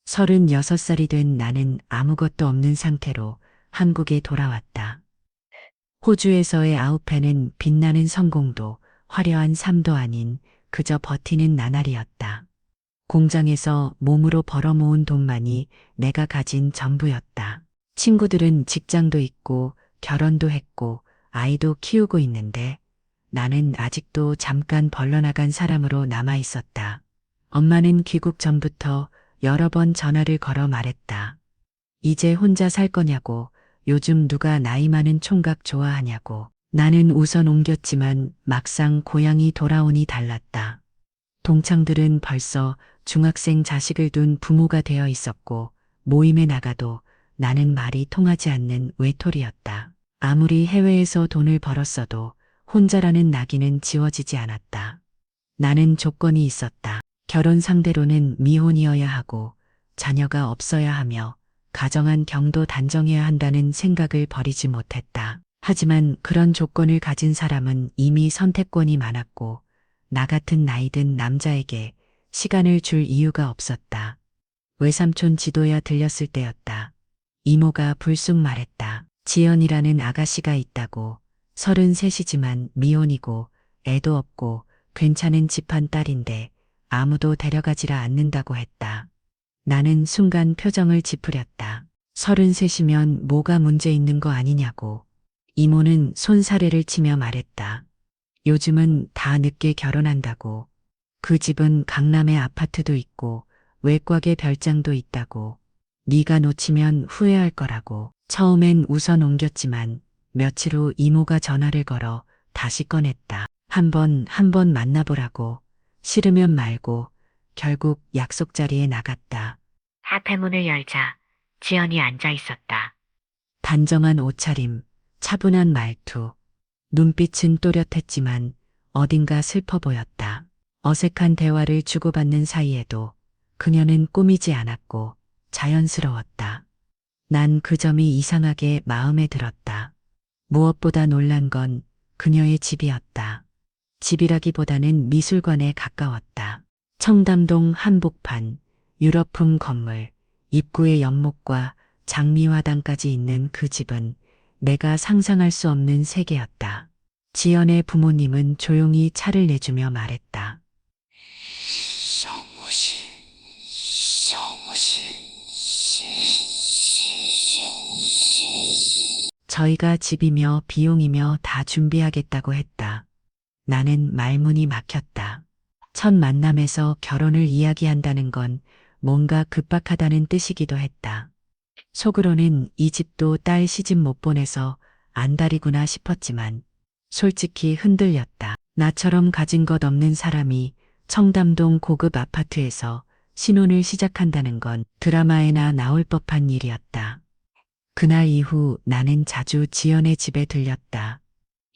36살이 된 나는 아무것도 없는 상태로 한국에 돌아왔다. 호주에서의 아웃패는 빛나는 성공도 화려한 삶도 아닌 그저 버티는 나날이었다. 공장에서 몸으로 벌어모은 돈만이 내가 가진 전부였다. 친구들은 직장도 있고 결혼도 했고 아이도 키우고 있는데 나는 아직도 잠깐 벌러나간 사람으로 남아 있었다. 엄마는 귀국 전부터 여러 번 전화를 걸어 말했다. 이제 혼자 살 거냐고, 요즘 누가 나이 많은 총각 좋아하냐고. 나는 우선 옮겼지만 막상 고향이 돌아오니 달랐다. 동창들은 벌써 중학생 자식을 둔 부모가 되어 있었고 모임에 나가도 나는 말이 통하지 않는 외톨이였다. 아무리 해외에서 돈을 벌었어도 혼자라는 낙인은 지워지지 않았다. 나는 조건이 있었다. 결혼 상대로는 미혼이어야 하고 자녀가 없어야 하며 가정한 경도 단정해야 한다는 생각을 버리지 못했다. 하지만 그런 조건을 가진 사람은 이미 선택권이 많았고 나 같은 나이 든 남자에게 시간을 줄 이유가 없었다. 외삼촌 지도야 들렸을 때였다. 이모가 불쑥 말했다. 지연이라는 아가씨가 있다고. 33이지만 미혼이고 애도 없고 괜찮은 집안 딸인데 아무도 데려가지라 않는다고 했다. 나는 순간 표정을 찌푸렸다. 33이면 뭐가 문제 있는 거 아니냐고. 이모는 손사래를 치며 말했다. 요즘은 다 늦게 결혼한다고. 그 집은 강남에 아파트도 있고 외곽에 별장도 있다고. 네가 놓치면 후회할 거라고. 처음엔 우선 옮겼지만 며칠 후 이모가 전화를 걸어 다시 꺼냈다. 한 번 만나보라고. 싫으면 말고. 결국 약속 자리에 나갔다. 앞에 문을 열자 지연이 앉아 있었다. 단정한 옷차림, 차분한 말투, 눈빛은 또렷했지만 어딘가 슬퍼 보였다. 어색한 대화를 주고받는 사이에도 그녀는 꾸미지 않았고 자연스러웠다. 난 그 점이 이상하게 마음에 들었다. 무엇보다 놀란 건 그녀의 집이었다. 집이라기보다는 미술관에 가까웠다. 청담동 한복판, 유럽풍 건물, 입구에 연못과 장미화단까지 있는 그 집은 내가 상상할 수 없는 세계였다. 지연의 부모님은 조용히 차를 내주며 말했다. 성무시, 성무시, 저희가 집이며 비용이며 다 준비하겠다고 했다. 나는 말문이 막혔다. 첫 만남에서 결혼을 이야기한다는 건 뭔가 급박하다는 뜻이기도 했다. 속으로는 이 집도 딸 시집 못 보내서 안달이구나 싶었지만 솔직히 흔들렸다. 나처럼 가진 것 없는 사람이 청담동 고급 아파트에서 신혼을 시작한다는 건 드라마에나 나올 법한 일이었다. 그날 이후 나는 자주 지연의 집에 들렸다.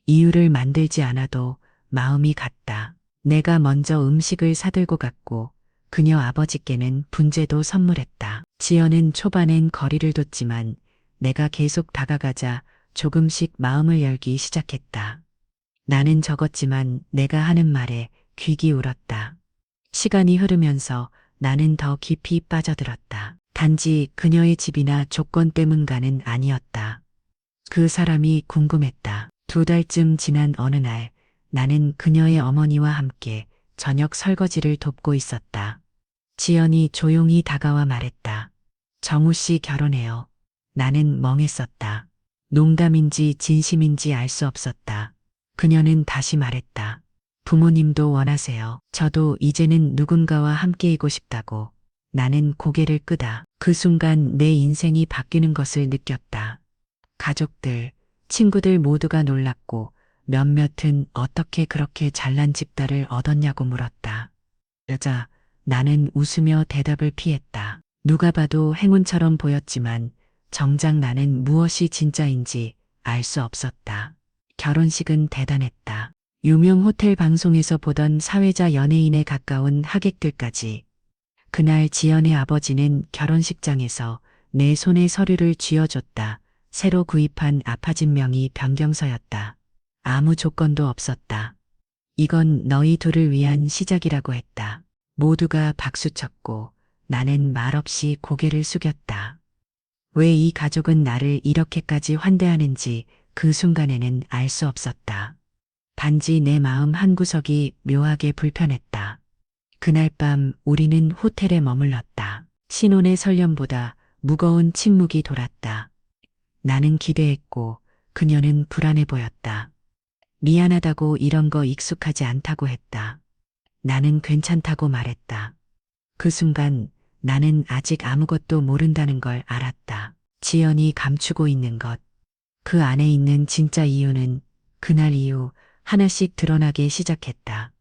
이유를 만들지 않아도 마음이 갔다. 내가 먼저 음식을 사들고 갔고 그녀 아버지께는 분재도 선물했다. 지연은 초반엔 거리를 뒀지만 내가 계속 다가가자 조금씩 마음을 열기 시작했다. 나는 적었지만 내가 하는 말에 귀 기울었다. 시간이 흐르면서 나는 더 깊이 빠져들었다. 단지 그녀의 집이나 조건 때문가는 아니었다. 그 사람이 궁금했다. 2달쯤 지난 어느 날 나는 그녀의 어머니와 함께 저녁 설거지를 돕고 있었다. 지연이 조용히 다가와 말했다. 정우 씨 결혼해요. 나는 멍했었다. 농담인지 진심인지 알 수 없었다. 그녀는 다시 말했다. 부모님도 원하세요. 저도 이제는 누군가와 함께이고 싶다고. 나는 고개를 끄다. 그 순간 내 인생이 바뀌는 것을 느꼈다. 가족들, 친구들 모두가 놀랐고 몇몇은 어떻게 그렇게 잘난 집 딸을 얻었냐고 물었다. 여자, 나는 웃으며 대답을 피했다. 누가 봐도 행운처럼 보였지만 정작 나는 무엇이 진짜인지 알 수 없었다. 결혼식은 대단했다. 유명 호텔 방송에서 보던 사회자 연예인에 가까운 하객들까지. 그날 지연의 아버지는 결혼식장에서 내 손에 서류를 쥐어줬다. 새로 구입한 아파진명이 변경서였다. 아무 조건도 없었다. 이건 너희 둘을 위한 시작이라고 했다. 모두가 박수쳤고 나는 말없이 고개를 숙였다. 왜 이 가족은 나를 이렇게까지 환대하는지 그 순간에는 알 수 없었다. 단지 내 마음 한구석이 묘하게 불편했다. 그날 밤 우리는 호텔에 머물렀다. 신혼의 설렘보다 무거운 침묵이 돌았다. 나는 기대했고 그녀는 불안해 보였다. 미안하다고 이런 거 익숙하지 않다고 했다. 나는 괜찮다고 말했다. 그 순간 나는 아직 아무것도 모른다는 걸 알았다. 지연이 감추고 있는 것. 그 안에 있는 진짜 이유는 그날 이후 하나씩 드러나기 시작했다.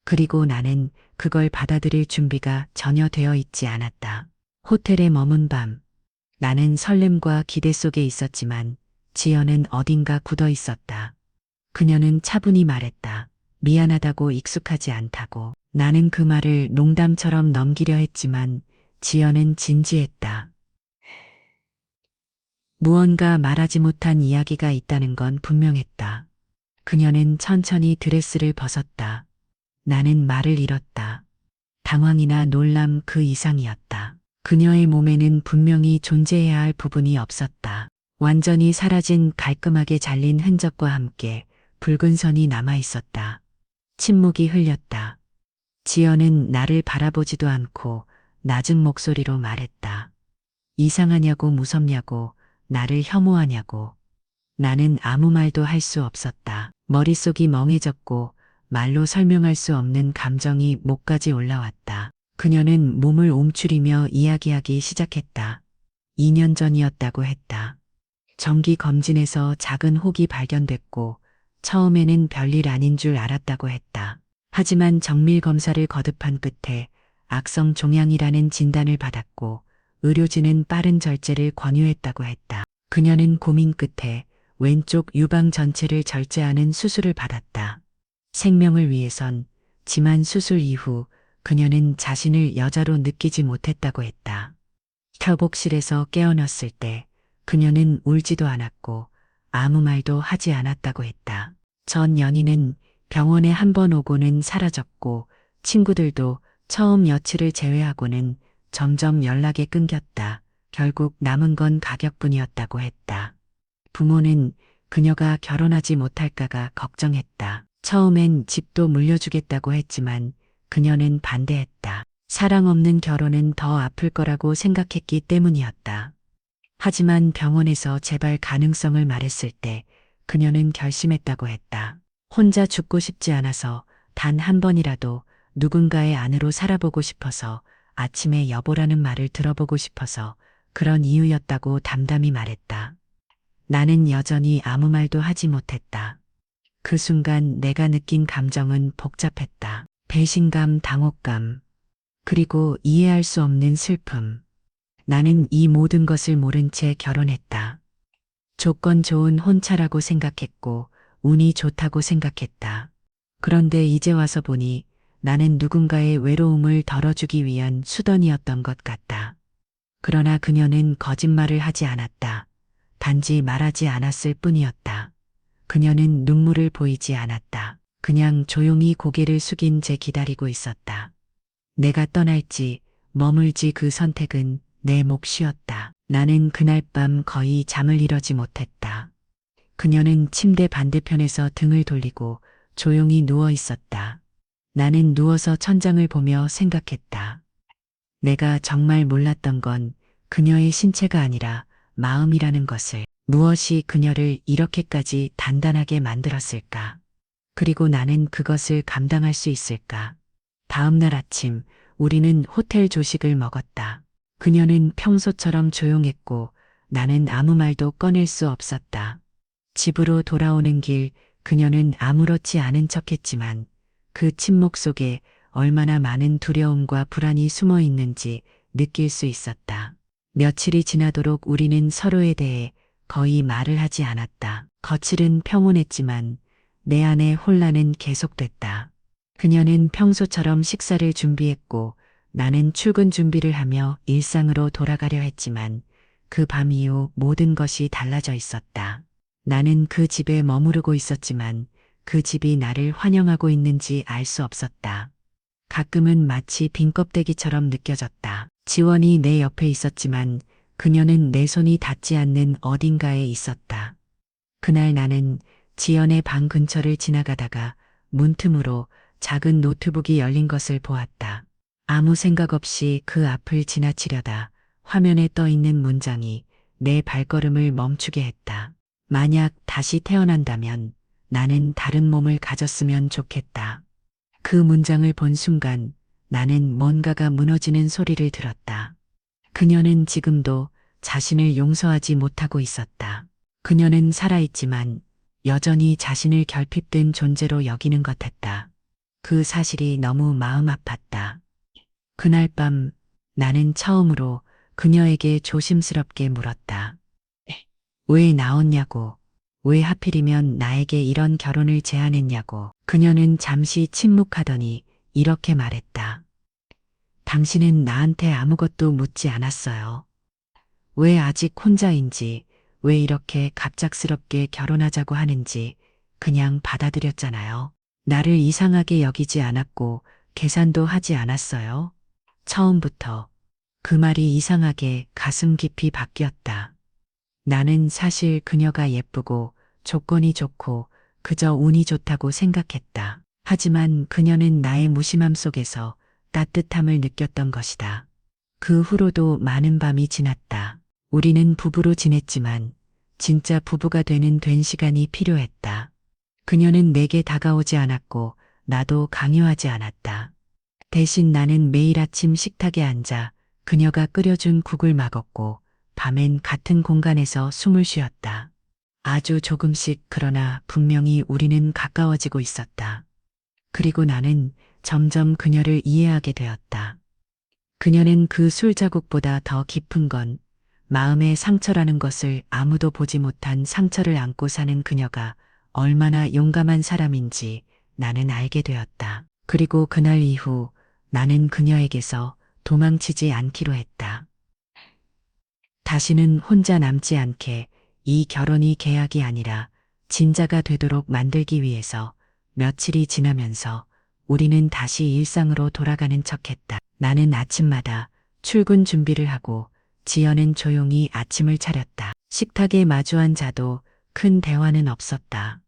그리고 나는 그걸 받아들일 준비가 전혀 되어 있지 않았다. 호텔에 머문 밤. 나는 설렘과 기대 속에 있었지만 지연은 어딘가 굳어 있었다. 그녀는 차분히 말했다. 미안하다고 익숙하지 않다고. 나는 그 말을 농담처럼 넘기려 했지만 지연은 진지했다. 무언가 말하지 못한 이야기가 있다는 건 분명했다. 그녀는 천천히 드레스를 벗었다. 나는 말을 잃었다. 당황이나 놀람 그 이상이었다. 그녀의 몸에는 분명히 존재해야 할 부분이 없었다. 완전히 사라진 깔끔하게 잘린 흔적과 함께 붉은 선이 남아 있었다. 침묵이 흘렸다. 지연은 나를 바라보지도 않고 낮은 목소리로 말했다. 이상하냐고 무섭냐고 나를 혐오하냐고. 나는 아무 말도 할 수 없었다. 머릿속이 멍해졌고 말로 설명할 수 없는 감정이 목까지 올라왔다. 그녀는 몸을 움츠리며 이야기하기 시작했다. 2년 전이었다고 했다. 정기 검진에서 작은 혹이 발견됐고 처음에는 별일 아닌 줄 알았다고 했다. 하지만 정밀 검사를 거듭한 끝에 악성 종양이라는 진단을 받았고 의료진은 빠른 절제를 권유했다고 했다. 그녀는 고민 끝에 왼쪽 유방 전체를 절제하는 수술을 받았다. 생명을 위해선. 지만 수술 이후 그녀는 자신을 여자로 느끼지 못했다고 했다. 탈곡실에서 깨어났을 때 그녀는 울지도 않았고 아무 말도 하지 않았다고 했다. 전 연인은 병원에 한 번 오고는 사라졌고 친구들도 처음 여친을 제외하고는 점점 연락이 끊겼다. 결국 남은 건 가격뿐이었다고 했다. 부모는 그녀가 결혼하지 못할까가 걱정했다. 처음엔 집도 물려주겠다고 했지만 그녀는 반대했다. 사랑 없는 결혼은 더 아플 거라고 생각했기 때문이었다. 하지만 병원에서 재발 가능성을 말했을 때 그녀는 결심했다고 했다. 혼자 죽고 싶지 않아서 단 한 번이라도 누군가의 아내로 살아보고 싶어서 아침에 여보라는 말을 들어보고 싶어서 그런 이유였다고 담담히 말했다. 나는 여전히 아무 말도 하지 못했다. 그 순간 내가 느낀 감정은 복잡했다. 배신감, 당혹감, 그리고 이해할 수 없는 슬픔. 나는 이 모든 것을 모른 채 결혼했다. 조건 좋은 혼차라고 생각했고 운이 좋다고 생각했다. 그런데 이제 와서 보니 나는 누군가의 외로움을 덜어주기 위한 수단이었던 것 같다. 그러나 그녀는 거짓말을 하지 않았다. 단지 말하지 않았을 뿐이었다. 그녀는 눈물을 보이지 않았다. 그냥 조용히 고개를 숙인 채 기다리고 있었다. 내가 떠날지 머물지 그 선택은 내 몫이었다. 나는 그날 밤 거의 잠을 이루지 못했다. 그녀는 침대 반대편에서 등을 돌리고 조용히 누워 있었다. 나는 누워서 천장을 보며 생각했다. 내가 정말 몰랐던 건 그녀의 신체가 아니라 마음이라는 것을. 무엇이 그녀를 이렇게까지 단단하게 만들었을까? 그리고 나는 그것을 감당할 수 있을까? 다음 날 아침 우리는 호텔 조식을 먹었다. 그녀는 평소처럼 조용했고 나는 아무 말도 꺼낼 수 없었다. 집으로 돌아오는 길 그녀는 아무렇지 않은 척했지만 그 침묵 속에 얼마나 많은 두려움과 불안이 숨어 있는지 느낄 수 있었다. 며칠이 지나도록 우리는 서로에 대해 거의 말을 하지 않았다. 거칠은 평온했지만 내 안의 혼란은 계속됐다. 그녀는 평소처럼 식사를 준비했고 나는 출근 준비를 하며 일상으로 돌아가려 했지만 그 밤 이후 모든 것이 달라져 있었다. 나는 그 집에 머무르고 있었지만 그 집이 나를 환영하고 있는지 알 수 없었다. 가끔은 마치 빈 껍데기처럼 느껴졌다. 지원이 내 옆에 있었지만 그녀는 내 손이 닿지 않는 어딘가에 있었다. 그날 나는 지연의 방 근처를 지나가다가 문틈으로 작은 노트북이 열린 것을 보았다. 아무 생각 없이 그 앞을 지나치려다 화면에 떠 있는 문장이 내 발걸음을 멈추게 했다. 만약 다시 태어난다면 나는 다른 몸을 가졌으면 좋겠다. 그 문장을 본 순간 나는 뭔가가 무너지는 소리를 들었다. 그녀는 지금도 자신을 용서하지 못하고 있었다. 그녀는 살아있지만 여전히 자신을 결핍된 존재로 여기는 것 같다. 그 사실이 너무 마음 아팠다. 그날 밤 나는 처음으로 그녀에게 조심스럽게 물었다. 왜 나왔냐고, 왜 하필이면 나에게 이런 결혼을 제안했냐고. 그녀는 잠시 침묵하더니 이렇게 말했다. 당신은 나한테 아무것도 묻지 않았어요. 왜 아직 혼자인지, 왜 이렇게 갑작스럽게 결혼하자고 하는지 그냥 받아들였잖아요. 나를 이상하게 여기지 않았고 계산도 하지 않았어요. 처음부터 그 말이 이상하게 가슴 깊이 바뀌었다. 나는 사실 그녀가 예쁘고 조건이 좋고 그저 운이 좋다고 생각했다. 하지만 그녀는 나의 무심함 속에서 따뜻함을 느꼈던 것이다. 그 후로도 많은 밤이 지났다. 우리는 부부로 지냈지만 진짜 부부가 된 시간이 필요했다. 그녀는 내게 다가오지 않았고 나도 강요하지 않았다. 대신 나는 매일 아침 식탁에 앉아 그녀가 끓여준 국을 먹었고 밤엔 같은 공간에서 숨을 쉬었다. 아주 조금씩 그러나 분명히 우리는 가까워지고 있었다. 그리고 나는 점점 그녀를 이해하게 되었다. 그녀는 그 술자국보다 더 깊은 건 마음의 상처라는 것을 아무도 보지 못한 상처를 안고 사는 그녀가 얼마나 용감한 사람인지 나는 알게 되었다. 그리고 그날 이후 나는 그녀에게서 도망치지 않기로 했다. 다시는 혼자 남지 않게 이 결혼이 계약이 아니라 진짜가 되도록 만들기 위해서 며칠이 지나면서 우리는 다시 일상으로 돌아가는 척했다. 나는 아침마다 출근 준비를 하고 지연은 조용히 아침을 차렸다. 식탁에 마주 앉아도 큰 대화는 없었다.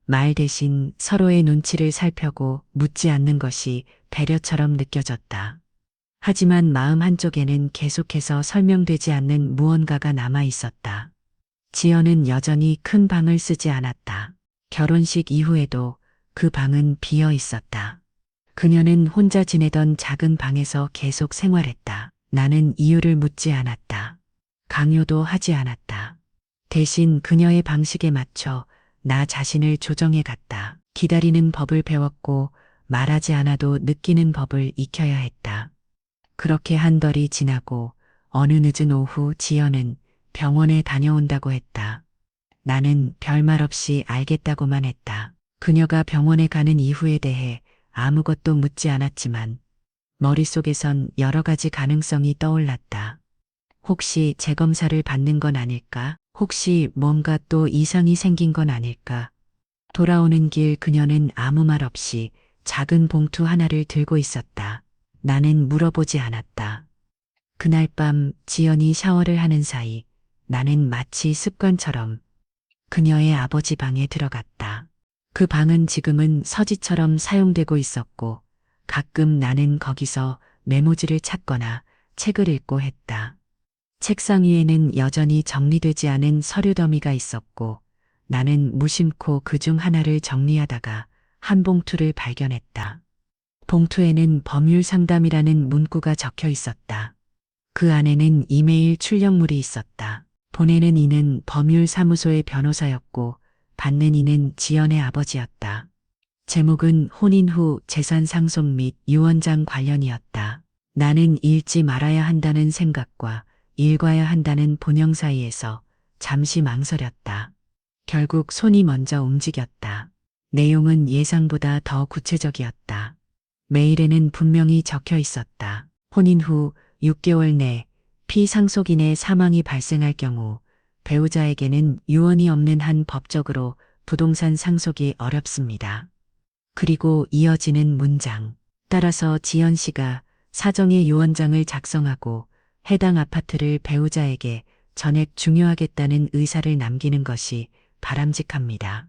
말 대신 서로의 눈치를 살펴고 묻지 않는 것이 배려처럼 느껴졌다. 하지만 마음 한쪽에는 계속해서 설명되지 않는 무언가가 남아 있었다. 지연은 여전히 큰 방을 쓰지 않았다. 결혼식 이후에도 그 방은 비어 있었다. 그녀는 혼자 지내던 작은 방에서 계속 생활했다. 나는 이유를 묻지 않았다. 강요도 하지 않았다. 대신 그녀의 방식에 맞춰 나 자신을 조정해 갔다. 기다리는 법을 배웠고 말하지 않아도 느끼는 법을 익혀야 했다. 그렇게 한 달이 지나고 어느 늦은 오후 지연은 병원에 다녀온다고 했다. 나는 별말 없이 알겠다고만 했다. 그녀가 병원에 가는 이후에 대해 아무것도 묻지 않았지만 머릿속에선 여러 가지 가능성이 떠올랐다. 혹시 재검사를 받는 건 아닐까? 혹시 뭔가 또 이상이 생긴 건 아닐까? 돌아오는 길 그녀는 아무 말 없이 작은 봉투 하나를 들고 있었다. 나는 물어보지 않았다. 그날 밤 지연이 샤워를 하는 사이 나는 마치 습관처럼 그녀의 아버지 방에 들어갔다. 그 방은 지금은 서재처럼 사용되고 있었고 가끔 나는 거기서 메모지를 찾거나 책을 읽고 했다. 책상 위에는 여전히 정리되지 않은 서류 더미가 있었고 나는 무심코 그중 하나를 정리하다가 한 봉투를 발견했다. 봉투에는 법률 상담이라는 문구가 적혀 있었다. 그 안에는 이메일 출력물이 있었다. 보내는 이는 법률사무소의 변호사였고 받는 이는 지연의 아버지였다. 제목은 혼인 후 재산 상속 및 유언장 관련이었다. 나는 읽지 말아야 한다는 생각과 읽어야 한다는 본영 사이에서 잠시 망설였다. 결국 손이 먼저 움직였다. 내용은 예상보다 더 구체적이었다. 메일에는 분명히 적혀 있었다. 혼인 후 6개월 내 피상속인의 사망이 발생할 경우 배우자에게는 유언이 없는 한 법적으로 부동산 상속이 어렵습니다. 그리고 이어지는 문장. 따라서 지연 씨가 사정의 유언장을 작성하고 해당 아파트를 배우자에게 전액 중요하겠다는 의사를 남기는 것이 바람직합니다.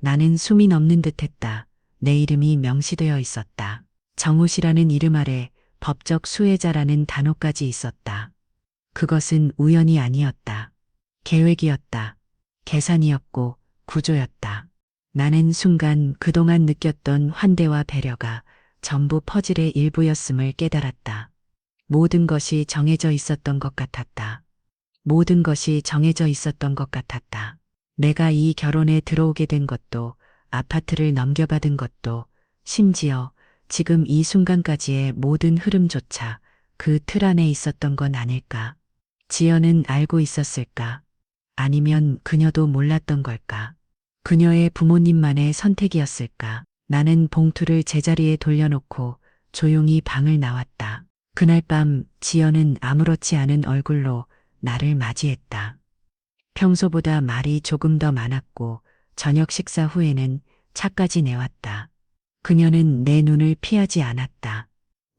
나는 숨이 넘는 듯했다. 내 이름이 명시되어 있었다. 정우 씨라는 이름 아래 법적 수혜자라는 단어까지 있었다. 그것은 우연이 아니었다. 계획이었다. 계산이었고 구조였다. 나는 순간 그동안 느꼈던 환대와 배려가 전부 퍼즐의 일부였음을 깨달았다. 모든 것이 정해져 있었던 것 같았다. 모든 것이 정해져 있었던 것 같았다. 내가 이 결혼에 들어오게 된 것도, 아파트를 넘겨받은 것도, 심지어 지금 이 순간까지의 모든 흐름조차 그 틀 안에 있었던 건 아닐까? 지연은 알고 있었을까? 아니면 그녀도 몰랐던 걸까? 그녀의 부모님만의 선택이었을까? 나는 봉투를 제자리에 돌려놓고 조용히 방을 나왔다. 그날 밤 지연은 아무렇지 않은 얼굴로 나를 맞이했다. 평소보다 말이 조금 더 많았고 저녁 식사 후에는 차까지 내왔다. 그녀는 내 눈을 피하지 않았다.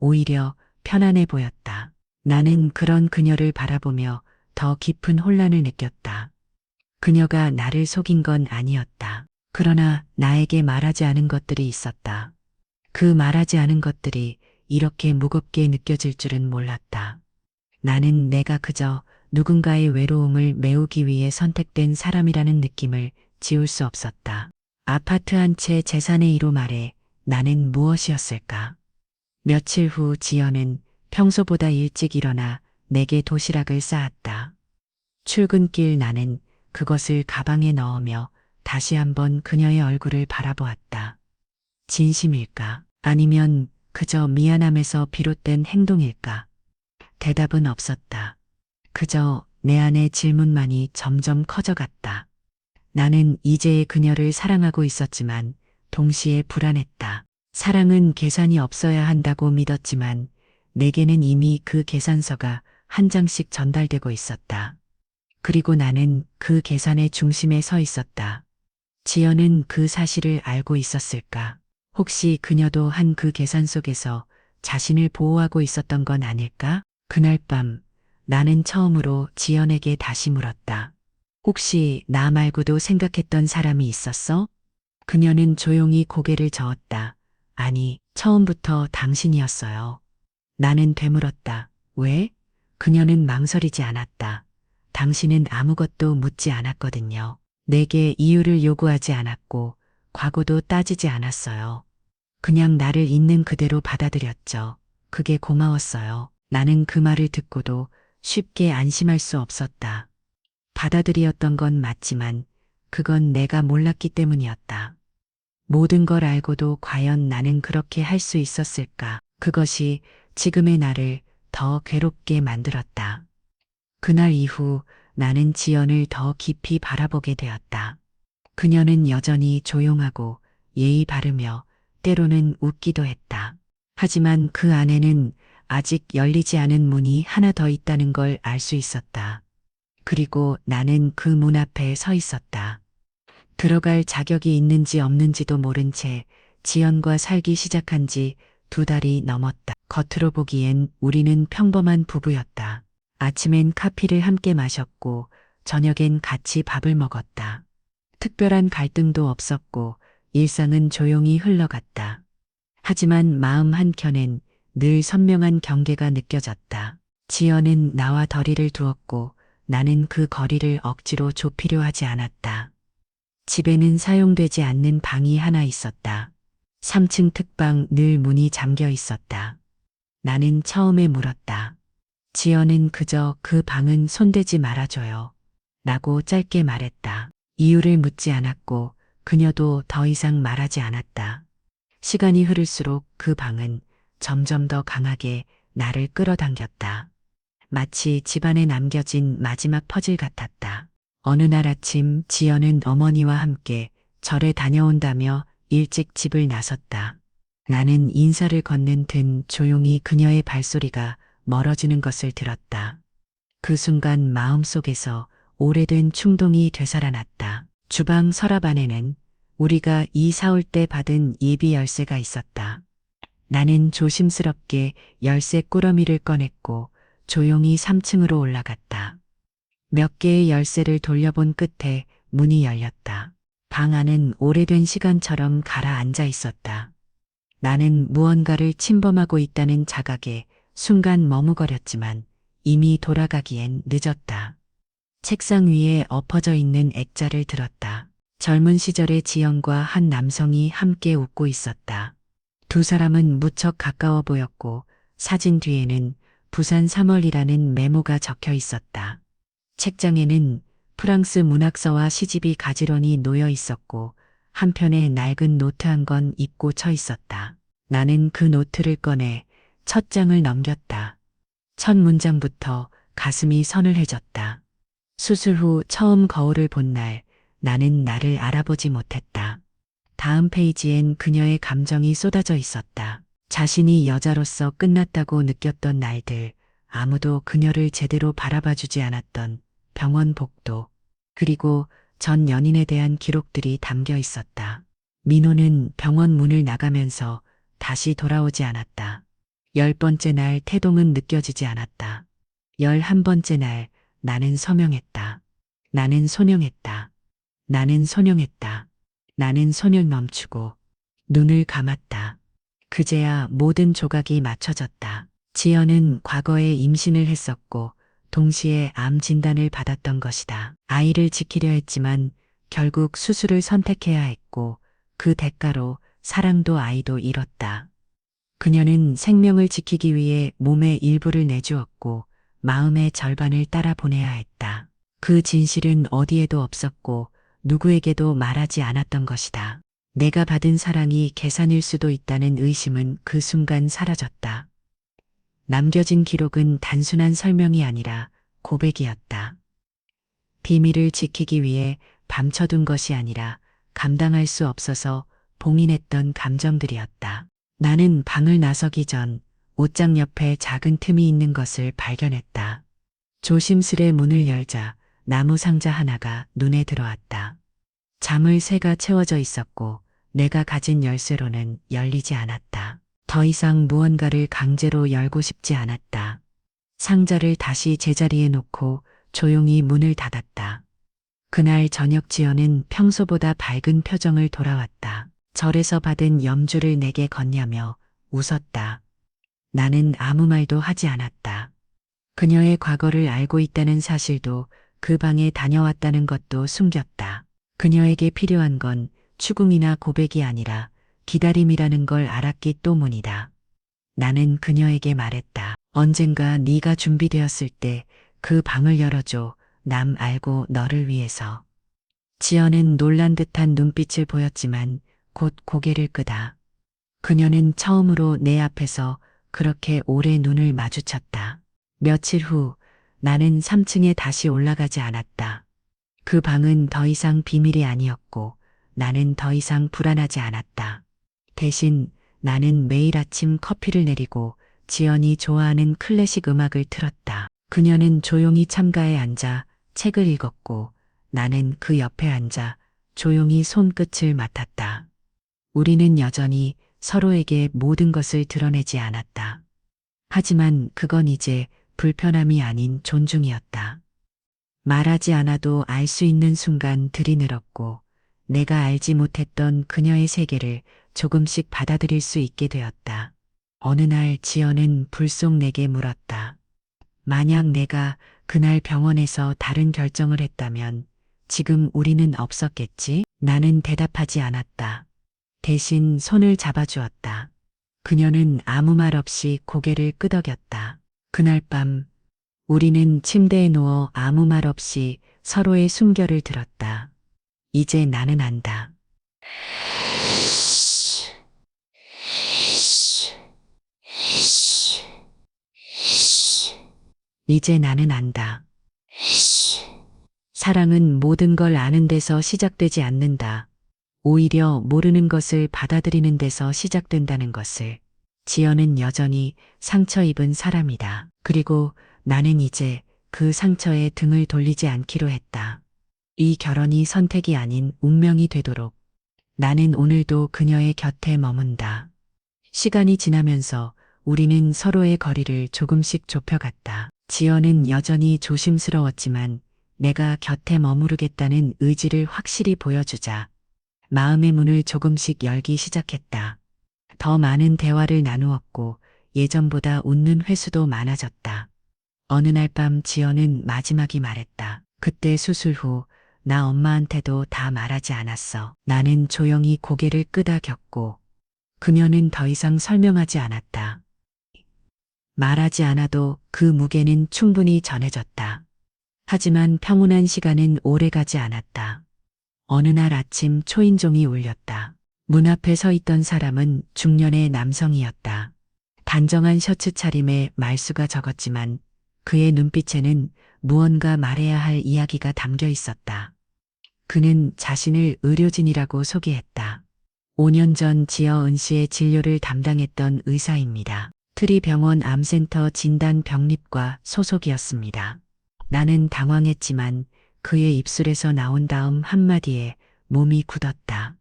오히려 편안해 보였다. 나는 그런 그녀를 바라보며 더 깊은 혼란을 느꼈다. 그녀가 나를 속인 건 아니었다. 그러나 나에게 말하지 않은 것들이 있었다. 그 말하지 않은 것들이 이렇게 무겁게 느껴질 줄은 몰랐다. 나는 내가 그저 누군가의 외로움을 메우기 위해 선택된 사람이라는 느낌을 지울 수 없었다. 아파트 한 채 재산의 이로 말해 나는 무엇이었을까? 며칠 후 지연은 평소보다 일찍 일어나 내게 도시락을 쌓았다. 출근길 나는 그것을 가방에 넣으며 다시 한번 그녀의 얼굴을 바라보았다. 진심일까? 아니면 그저 미안함에서 비롯된 행동일까? 대답은 없었다. 그저 내 안의 질문만이 점점 커져갔다. 나는 이제 그녀를 사랑하고 있었지만 동시에 불안했다. 사랑은 계산이 없어야 한다고 믿었지만 내게는 이미 그 계산서가 한 장씩 전달되고 있었다. 그리고 나는 그 계산의 중심에 서 있었다. 지연은 그 사실을 알고 있었을까? 혹시 그녀도 한 그 계산 속에서 자신을 보호하고 있었던 건 아닐까? 그날 밤 나는 처음으로 지연에게 다시 물었다. 혹시 나 말고도 생각했던 사람이 있었어? 그녀는 조용히 고개를 저었다. 아니, 처음부터 당신이었어요. 나는 되물었다. 왜? 그녀는 망설이지 않았다. 당신은 아무것도 묻지 않았거든요. 내게 이유를 요구하지 않았고 과거도 따지지 않았어요. 그냥 나를 있는 그대로 받아들였죠. 그게 고마웠어요. 나는 그 말을 듣고도 쉽게 안심할 수 없었다. 받아들였던 건 맞지만 그건 내가 몰랐기 때문이었다. 모든 걸 알고도 과연 나는 그렇게 할 수 있었을까? 그것이 지금의 나를 더 괴롭게 만들었다. 그날 이후 나는 지연을 더 깊이 바라보게 되었다. 그녀는 여전히 조용하고 예의 바르며 때로는 웃기도 했다. 하지만 그 안에는 아직 열리지 않은 문이 하나 더 있다는 걸 알 수 있었다. 그리고 나는 그 문 앞에 서 있었다. 들어갈 자격이 있는지 없는지도 모른 채 지연과 살기 시작한 지 2달이 넘었다. 겉으로 보기엔 우리는 평범한 부부였다. 아침엔 카피를 함께 마셨고 저녁엔 같이 밥을 먹었다. 특별한 갈등도 없었고 일상은 조용히 흘러갔다. 하지만 마음 한켠엔 늘 선명한 경계가 느껴졌다. 지연은 나와 거리를 두었고 나는 그 거리를 억지로 좁히려 하지 않았다. 집에는 사용되지 않는 방이 하나 있었다. 3층 특방 늘 문이 잠겨 있었다. 나는 처음에 물었다. 지연은 그저 그 방은 손대지 말아줘요. 라고 짧게 말했다. 이유를 묻지 않았고 그녀도 더 이상 말하지 않았다. 시간이 흐를수록 그 방은 점점 더 강하게 나를 끌어당겼다. 마치 집안에 남겨진 마지막 퍼즐 같았다. 어느 날 아침 지연은 어머니와 함께 절에 다녀온다며 일찍 집을 나섰다. 나는 인사를 건넨 듯 조용히 그녀의 발소리가 멀어지는 것을 들었다. 그 순간 마음속에서 오래된 충동이 되살아났다. 주방 서랍 안에는 우리가 이사 올 때 받은 예비 열쇠가 있었다. 나는 조심스럽게 열쇠 꾸러미를 꺼냈고 조용히 3층으로 올라갔다. 몇 개의 열쇠를 돌려본 끝에 문이 열렸다. 방 안은 오래된 시간처럼 가라앉아 있었다. 나는 무언가를 침범하고 있다는 자각에 순간 머뭇거렸지만 이미 돌아가기엔 늦었다. 책상 위에 엎어져 있는 액자를 들었다. 젊은 시절의 지연과 한 남성이 함께 웃고 있었다. 두 사람은 무척 가까워 보였고 사진 뒤에는 부산 3월이라는 메모가 적혀 있었다. 책장에는 프랑스 문학서와 시집이 가지런히 놓여 있었고 한편에 낡은 노트 한 권 입고 쳐 있었다. 나는 그 노트를 꺼내 첫 장을 넘겼다. 첫 문장부터 가슴이 서늘해졌다. 수술 후 처음 거울을 본 날 나는 나를 알아보지 못했다. 다음 페이지엔 그녀의 감정이 쏟아져 있었다. 자신이 여자로서 끝났다고 느꼈던 날들, 아무도 그녀를 제대로 바라봐주지 않았던 병원 복도, 그리고 전 연인에 대한 기록들이 담겨 있었다. 민호는 병원 문을 나가면서 다시 돌아오지 않았다. 10번째 날 태동은 느껴지지 않았다. 11번째 날 나는 서명했다. 나는 소명했다. 나는 소명했다. 나는 손을 멈추고 눈을 감았다. 그제야 모든 조각이 맞춰졌다. 지연은 과거에 임신을 했었고 동시에 암 진단을 받았던 것이다. 아이를 지키려 했지만 결국 수술을 선택해야 했고 그 대가로 사랑도 아이도 잃었다. 그녀는 생명을 지키기 위해 몸의 일부를 내주었고 마음의 절반을 따라 보내야 했다. 그 진실은 어디에도 없었고 누구에게도 말하지 않았던 것이다. 내가 받은 사랑이 계산일 수도 있다는 의심은 그 순간 사라졌다. 남겨진 기록은 단순한 설명이 아니라 고백이었다. 비밀을 지키기 위해 감춰둔 것이 아니라 감당할 수 없어서 봉인했던 감정들이었다. 나는 방을 나서기 전 옷장 옆에 작은 틈이 있는 것을 발견했다. 조심스레 문을 열자 나무 상자 하나가 눈에 들어왔다. 자물쇠가 채워져 있었고 내가 가진 열쇠로는 열리지 않았다. 더 이상 무언가를 강제로 열고 싶지 않았다. 상자를 다시 제자리에 놓고 조용히 문을 닫았다. 그날 저녁 지연은 평소보다 밝은 표정을 돌아왔다. 절에서 받은 염주를 내게 건냐며 웃었다. 나는 아무 말도 하지 않았다. 그녀의 과거를 알고 있다는 사실도 그 방에 다녀왔다는 것도 숨겼다. 그녀에게 필요한 건 추궁이나 고백이 아니라 기다림이라는 걸 알았기 때문이다. 나는 그녀에게 말했다. 언젠가 네가 준비되었을 때 그 방을 열어줘. 남 알고 너를 위해서. 지연은 놀란 듯한 눈빛을 보였지만 곧 고개를 끄다. 그녀는 처음으로 내 앞에서 그렇게 오래 눈을 마주쳤다. 며칠 후 나는 3층에 다시 올라가지 않았다. 그 방은 더 이상 비밀이 아니었고 나는 더 이상 불안하지 않았다. 대신 나는 매일 아침 커피를 내리고 지연이 좋아하는 클래식 음악을 틀었다. 그녀는 조용히 창가에 앉아 책을 읽었고 나는 그 옆에 앉아 조용히 손끝을 맡았다. 우리는 여전히 서로에게 모든 것을 드러내지 않았다. 하지만 그건 이제 불편함이 아닌 존중이었다. 말하지 않아도 알 수 있는 순간들이 늘었고 내가 알지 못했던 그녀의 세계를 조금씩 받아들일 수 있게 되었다. 어느 날 지연은 불쑥 내게 물었다. 만약 내가 그날 병원에서 다른 결정을 했다면 지금 우리는 없었겠지? 나는 대답하지 않았다. 대신 손을 잡아주었다. 그녀는 아무 말 없이 고개를 끄덕였다. 그날 밤 우리는 침대에 누워 아무 말 없이 서로의 숨결을 들었다. 이제 나는 안다. 이제 나는 안다. 사랑은 모든 걸 아는 데서 시작되지 않는다. 오히려 모르는 것을 받아들이는 데서 시작된다는 것을. 지연은 여전히 상처 입은 사람이다. 그리고 나는 이제 그 상처에 등을 돌리지 않기로 했다. 이 결혼이 선택이 아닌 운명이 되도록 나는 오늘도 그녀의 곁에 머문다. 시간이 지나면서 우리는 서로의 거리를 조금씩 좁혀갔다. 지연은 여전히 조심스러웠지만 내가 곁에 머무르겠다는 의지를 확실히 보여주자 마음의 문을 조금씩 열기 시작했다. 더 많은 대화를 나누었고 예전보다 웃는 횟수도 많아졌다. 어느 날 밤 지연은 마지막이 말했다. 그때 수술 후 나 엄마한테도 다 말하지 않았어. 나는 조용히 고개를 끄덕였고 그녀는 더 이상 설명하지 않았다. 말하지 않아도 그 무게는 충분히 전해졌다. 하지만 평온한 시간은 오래가지 않았다. 어느 날 아침 초인종이 울렸다. 문 앞에 서 있던 사람은 중년의 남성이었다. 단정한 셔츠 차림에 말수가 적었지만 그의 눈빛에는 무언가 말해야 할 이야기가 담겨 있었다. 그는 자신을 의료진이라고 소개했다. 5년 전 지여은 씨의 진료를 담당했던 의사입니다. 트리병원 암센터 진단 병립과 소속이었습니다. 나는 당황했지만 그의 입술에서 나온 다음 한마디에 몸이 굳었다.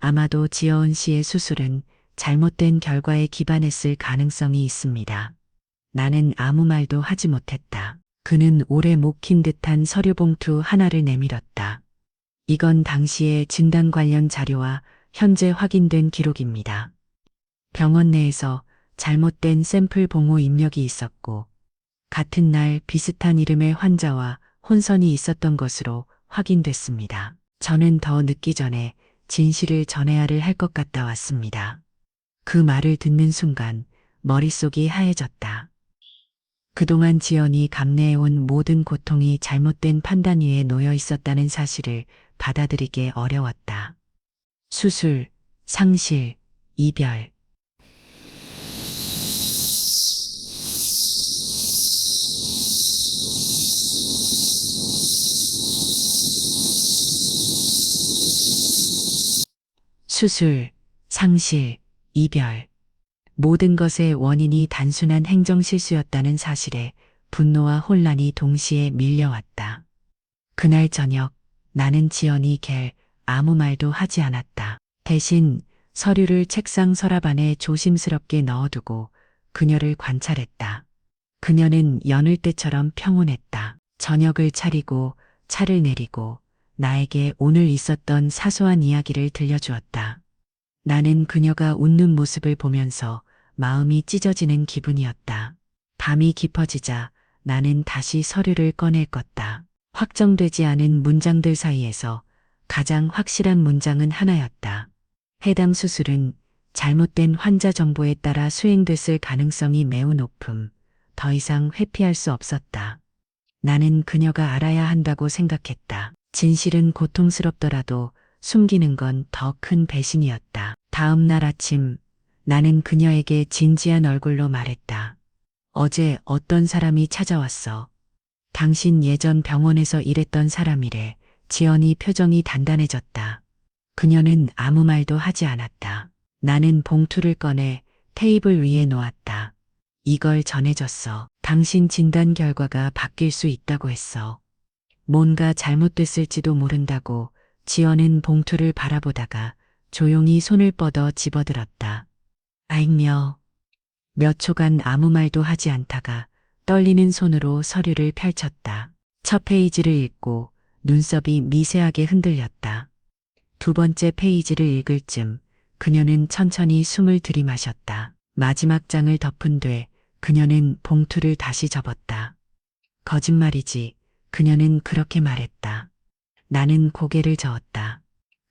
아마도 지여은 씨의 수술은 잘못된 결과에 기반했을 가능성이 있습니다. 나는 아무 말도 하지 못했다. 그는 오래 묵힌 듯한 서류 봉투 하나를 내밀었다. 이건 당시의 진단 관련 자료와 현재 확인된 기록입니다. 병원 내에서 잘못된 샘플 봉호 입력이 있었고 같은 날 비슷한 이름의 환자와 혼선이 있었던 것으로 확인됐습니다. 저는 더 늦기 전에 진실을 전해야를 할 것 같다 왔습니다. 그 말을 듣는 순간 머릿속이 하얘졌다. 그동안 지연이 감내해온 모든 고통이 잘못된 판단 위에 놓여 있었다는 사실을 받아들이기 어려웠다. 수술, 상실, 이별. 수술, 상실, 이별. 모든 것의 원인이 단순한 행정실수였다는 사실에 분노와 혼란이 동시에 밀려왔다. 그날 저녁 나는 지연이 갤 아무 말도 하지 않았다. 대신 서류를 책상 서랍 안에 조심스럽게 넣어두고 그녀를 관찰했다. 그녀는 여느 때처럼 평온했다. 저녁을 차리고 차를 내리고 나에게 오늘 있었던 사소한 이야기를 들려주었다. 나는 그녀가 웃는 모습을 보면서 마음이 찢어지는 기분이었다. 밤이 깊어지자 나는 다시 서류를 꺼내 껐다. 확정되지 않은 문장들 사이에서 가장 확실한 문장은 하나였다. 해당 수술은 잘못된 환자 정보에 따라 수행됐을 가능성이 매우 높음. 더 이상 회피할 수 없었다. 나는 그녀가 알아야 한다고 생각했다. 진실은 고통스럽더라도 숨기는 건 더 큰 배신이었다. 다음 날 아침 나는 그녀에게 진지한 얼굴로 말했다. 어제 어떤 사람이 찾아왔어. 당신 예전 병원에서 일했던 사람이래. 지연이 표정이 단단해졌다. 그녀는 아무 말도 하지 않았다. 나는 봉투를 꺼내 테이블 위에 놓았다. 이걸 전해줬어. 당신 진단 결과가 바뀔 수 있다고 했어. 뭔가 잘못됐을지도 모른다고. 지연은 봉투를 바라보다가 조용히 손을 뻗어 집어들었다. 아잉며. 몇 초간 아무 말도 하지 않다가 떨리는 손으로 서류를 펼쳤다. 첫 페이지를 읽고 눈썹이 미세하게 흔들렸다. 두 번째 페이지를 읽을 쯤 그녀는 천천히 숨을 들이마셨다. 마지막 장을 덮은 뒤 그녀는 봉투를 다시 접었다. 거짓말이지. 그녀는 그렇게 말했다. 나는 고개를 저었다.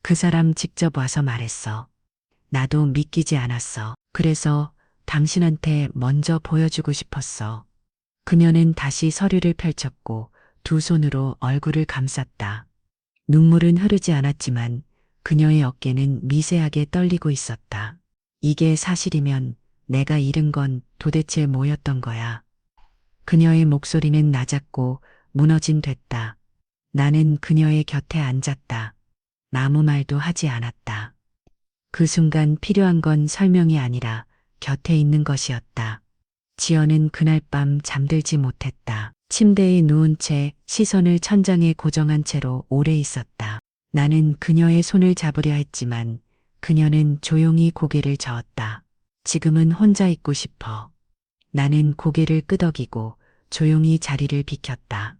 그 사람 직접 와서 말했어. 나도 믿기지 않았어. 그래서 당신한테 먼저 보여주고 싶었어. 그녀는 다시 서류를 펼쳤고 두 손으로 얼굴을 감쌌다. 눈물은 흐르지 않았지만 그녀의 어깨는 미세하게 떨리고 있었다. 이게 사실이면 내가 잃은 건 도대체 뭐였던 거야. 그녀의 목소리는 낮았고 무너진 됐다. 나는 그녀의 곁에 앉았다. 아무 말도 하지 않았다. 그 순간 필요한 건 설명이 아니라 곁에 있는 것이었다. 지연은 그날 밤 잠들지 못했다. 침대에 누운 채 시선을 천장에 고정한 채로 오래 있었다. 나는 그녀의 손을 잡으려 했지만 그녀는 조용히 고개를 저었다. 지금은 혼자 있고 싶어. 나는 고개를 끄덕이고 조용히 자리를 비켰다.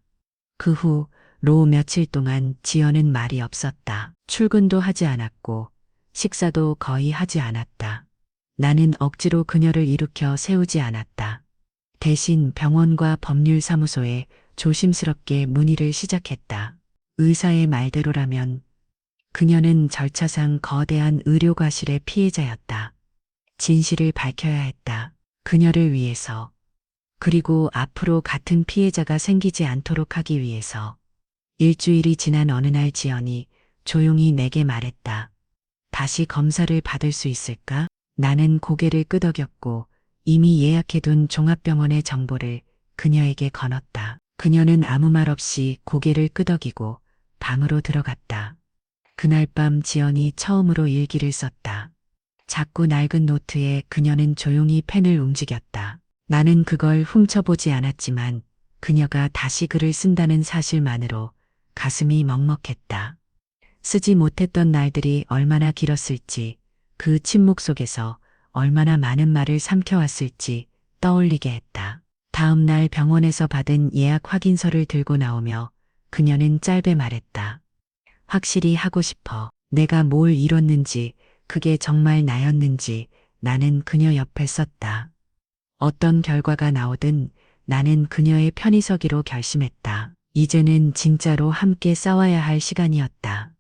그 후 로 며칠 동안 지연은 말이 없었다. 출근도 하지 않았고 식사도 거의 하지 않았다. 나는 억지로 그녀를 일으켜 세우지 않았다. 대신 병원과 법률사무소에 조심스럽게 문의를 시작했다. 의사의 말대로라면 그녀는 절차상 거대한 의료과실의 피해자였다. 진실을 밝혀야 했다. 그녀를 위해서. 그리고 앞으로 같은 피해자가 생기지 않도록 하기 위해서. 일주일이 지난 어느 날 지연이 조용히 내게 말했다. 다시 검사를 받을 수 있을까? 나는 고개를 끄덕였고 이미 예약해둔 종합병원의 정보를 그녀에게 건었다. 그녀는 아무 말 없이 고개를 끄덕이고 방으로 들어갔다. 그날 밤 지연이 처음으로 일기를 썼다. 작고 낡은 노트에 그녀는 조용히 펜을 움직였다. 나는 그걸 훔쳐보지 않았지만 그녀가 다시 글을 쓴다는 사실만으로 가슴이 먹먹했다. 쓰지 못했던 날들이 얼마나 길었을지, 그 침묵 속에서 얼마나 많은 말을 삼켜왔을지 떠올리게 했다. 다음 날 병원에서 받은 예약 확인서를 들고 나오며 그녀는 짧게 말했다. 확실히 하고 싶어. 내가 뭘 이뤘는지, 그게 정말 나였는지 나는 그녀 옆에 섰다. 어떤 결과가 나오든 나는 그녀의 편히 서기로 결심했다. 이제는 진짜로 함께 싸워야 할 시간이었다.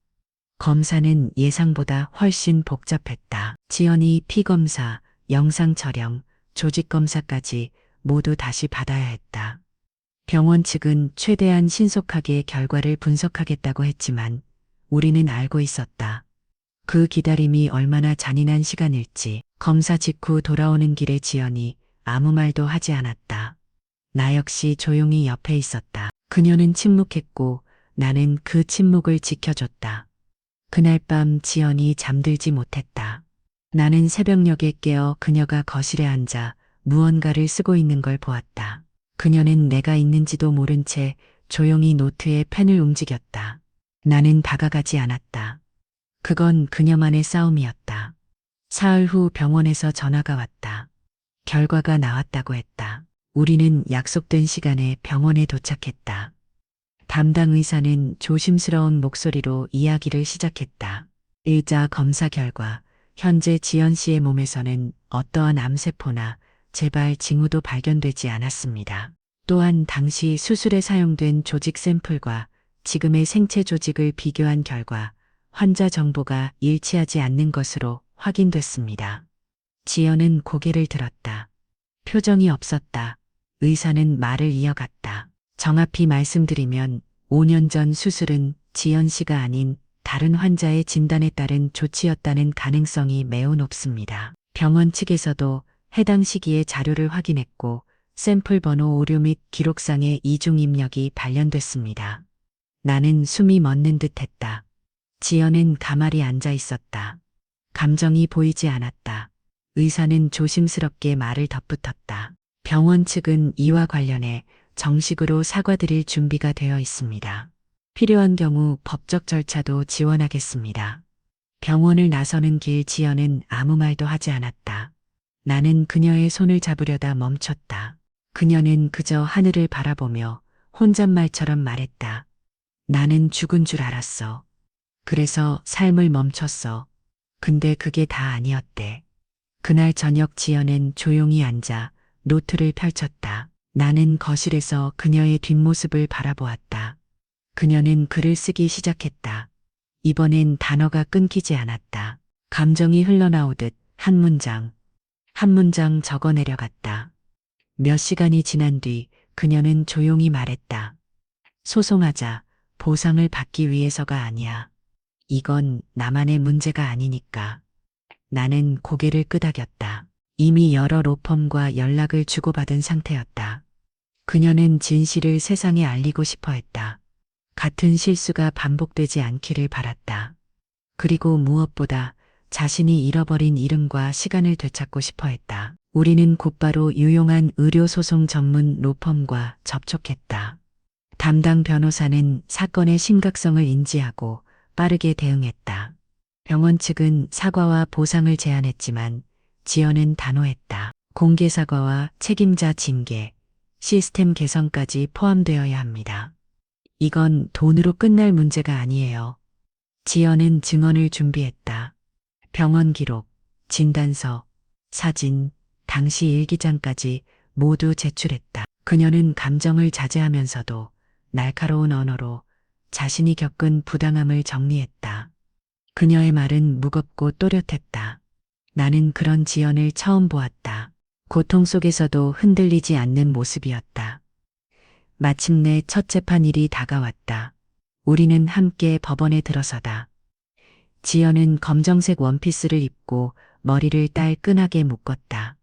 검사는 예상보다 훨씬 복잡했다. 지연이 피검사, 영상 촬영, 조직 검사까지 모두 다시 받아야 했다. 병원 측은 최대한 신속하게 결과를 분석하겠다고 했지만 우리는 알고 있었다. 그 기다림이 얼마나 잔인한 시간일지. 검사 직후 돌아오는 길에 지연이 아무 말도 하지 않았다. 나 역시 조용히 옆에 있었다. 그녀는 침묵했고 나는 그 침묵을 지켜줬다. 그날 밤 지연이 잠들지 못했다. 나는 새벽녘에 깨어 그녀가 거실에 앉아 무언가를 쓰고 있는 걸 보았다. 그녀는 내가 있는지도 모른 채 조용히 노트에 펜을 움직였다. 나는 다가가지 않았다. 그건 그녀만의 싸움이었다. 사흘 후 병원에서 전화가 왔다. 결과가 나왔다고 했다. 우리는 약속된 시간에 병원에 도착했다. 담당 의사는 조심스러운 목소리로 이야기를 시작했다. 일자 검사 결과, 현재 지연 씨의 몸에서는 어떠한 암세포나 재발 징후도 발견되지 않았습니다. 또한 당시 수술에 사용된 조직 샘플과 지금의 생체 조직을 비교한 결과 환자 정보가 일치하지 않는 것으로 확인됐습니다. 지연은 고개를 들었다. 표정이 없었다. 의사는 말을 이어갔다. 정확히 말씀드리면 5년 전 수술은 지연 씨가 아닌 다른 환자의 진단에 따른 조치였다는 가능성이 매우 높습니다. 병원 측에서도 해당 시기의 자료를 확인했고 샘플 번호 오류 및 기록상의 이중 입력이 발견됐습니다. 나는 숨이 멎는 듯 했다. 지연은 가만히 앉아 있었다. 감정이 보이지 않았다. 의사는 조심스럽게 말을 덧붙였다. 병원 측은 이와 관련해 정식으로 사과드릴 준비가 되어 있습니다. 필요한 경우 법적 절차도 지원하겠습니다. 병원을 나서는 길 지연은 아무 말도 하지 않았다. 나는 그녀의 손을 잡으려다 멈췄다. 그녀는 그저 하늘을 바라보며 혼잣말처럼 말했다. 나는 죽은 줄 알았어. 그래서 삶을 멈췄어. 근데 그게 다 아니었대. 그날 저녁 지연은 조용히 앉아 노트를 펼쳤다. 나는 거실에서 그녀의 뒷모습을 바라보았다. 그녀는 글을 쓰기 시작했다. 이번엔 단어가 끊기지 않았다. 감정이 흘러나오듯 한 문장, 한 문장 적어 내려갔다. 몇 시간이 지난 뒤 그녀는 조용히 말했다. 소송하자. 보상을 받기 위해서가 아니야. 이건 나만의 문제가 아니니까. 나는 고개를 끄덕였다. 이미 여러 로펌과 연락을 주고받은 상태였다. 그녀는 진실을 세상에 알리고 싶어 했다. 같은 실수가 반복되지 않기를 바랐다. 그리고 무엇보다 자신이 잃어버린 이름과 시간을 되찾고 싶어 했다. 우리는 곧바로 유용한 의료소송 전문 로펌과 접촉했다. 담당 변호사는 사건의 심각성을 인지하고 빠르게 대응했다. 병원 측은 사과와 보상을 제안했지만 지연은 단호했다. 공개 사과와 책임자 징계, 시스템 개선까지 포함되어야 합니다. 이건 돈으로 끝날 문제가 아니에요. 지연은 증언을 준비했다. 병원 기록, 진단서, 사진, 당시 일기장까지 모두 제출했다. 그녀는 감정을 자제하면서도 날카로운 언어로 자신이 겪은 부당함을 정리했다. 그녀의 말은 무겁고 또렷했다. 나는 그런 지연을 처음 보았다. 고통 속에서도 흔들리지 않는 모습이었다. 마침내 첫 재판일이 다가왔다. 우리는 함께 법원에 들어서다. 지연은 검정색 원피스를 입고 머리를 딸끈하게 묶었다.